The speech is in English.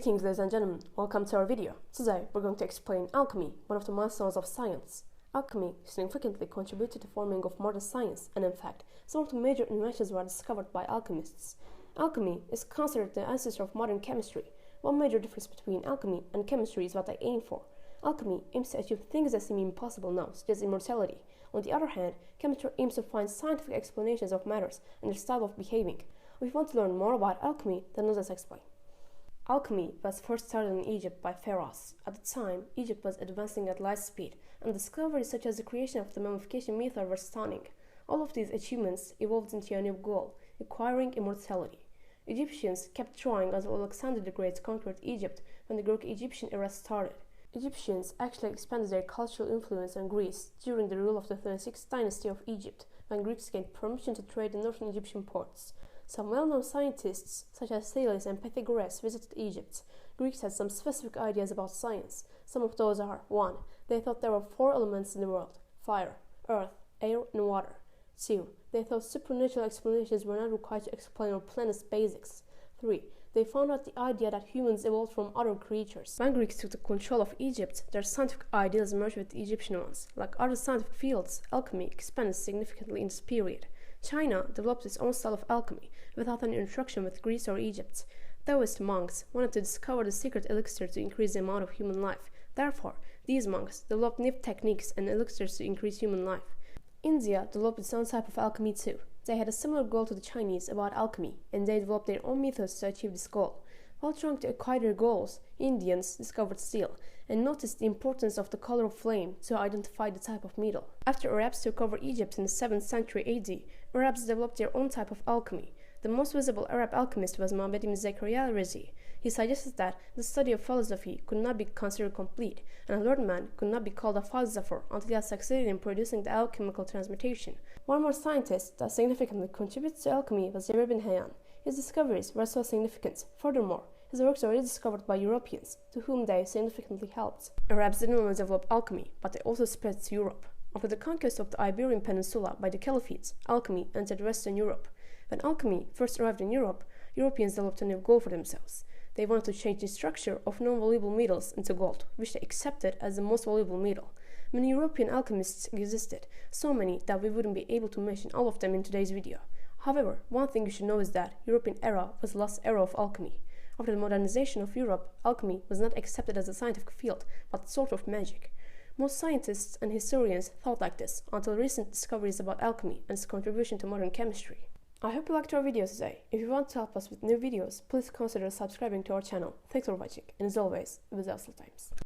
Greetings, ladies and gentlemen, welcome to our video. Today we're going to explain alchemy, one of the milestones of science. Alchemy significantly contributed to the forming of modern science, and in fact, some of the major inventions were discovered by alchemists. Alchemy is considered the ancestor of modern chemistry. One major difference between alchemy and chemistry is what they aim for. Alchemy aims to achieve things that seem impossible now, such as immortality. On the other hand, chemistry aims to find scientific explanations of matters and their style of behaving. If you want to learn more about alchemy, then let us explain. Alchemy was first started in Egypt by pharaohs. At the time, Egypt was advancing at light speed, and discoveries such as the creation of the mummification method were stunning. All of these achievements evolved into a new goal, acquiring immortality. Egyptians kept trying until Alexander the Great conquered Egypt when the Greek-Egyptian era started. Egyptians actually expanded their cultural influence on Greece during the rule of the 36th dynasty of Egypt, when Greeks gained permission to trade in northern Egyptian ports. Some well-known scientists, such as Thales and Pythagoras, visited Egypt. Greeks had some specific ideas about science. Some of those are: 1. They thought there were 4 elements in the world: fire, earth, air, and water. 2. They thought supernatural explanations were not required to explain our planet's basics. 3. They found out the idea that humans evolved from other creatures. When Greeks took the control of Egypt, their scientific ideas merged with the Egyptian ones. Like other scientific fields, alchemy expanded significantly in this period. China developed its own style of alchemy, without any interaction with Greece or Egypt. Taoist monks wanted to discover the secret elixir to increase the amount of human life. Therefore, these monks developed new techniques and elixirs to increase human life. India developed its own type of alchemy too. They had a similar goal to the Chinese about alchemy, and they developed their own methods to achieve this goal. While trying to acquire their goals, Indians discovered steel and noticed the importance of the color of flame to identify the type of metal. After Arabs took over Egypt in the 7th century AD, Arabs developed their own type of alchemy. The most visible Arab alchemist was Muhammad ibn Zakaria al-Razi. He suggested that the study of philosophy could not be considered complete, and a learned man could not be called a philosopher until he had succeeded in producing the alchemical transmutation. One more scientist that significantly contributed to alchemy was Jamir bin Hayyan. His discoveries were so significant. Furthermore, his works were rediscovered by Europeans, to whom they significantly helped. Arabs didn't only develop alchemy, but they also spread to Europe. After the conquest of the Iberian Peninsula by the Caliphites, alchemy entered Western Europe. When alchemy first arrived in Europe, Europeans developed a new goal for themselves. They wanted to change the structure of non-valuable metals into gold, which they accepted as the most valuable metal. Many European alchemists existed, so many that we wouldn't be able to mention all of them in today's video. However, one thing you should know is that European era was the last era of alchemy. After the modernization of Europe, alchemy was not accepted as a scientific field, but sort of magic. Most scientists and historians thought like this until recent discoveries about alchemy and its contribution to modern chemistry. I hope you liked our video today. If you want to help us with new videos, please consider subscribing to our channel. Thanks for watching, and as always, it was awesome times.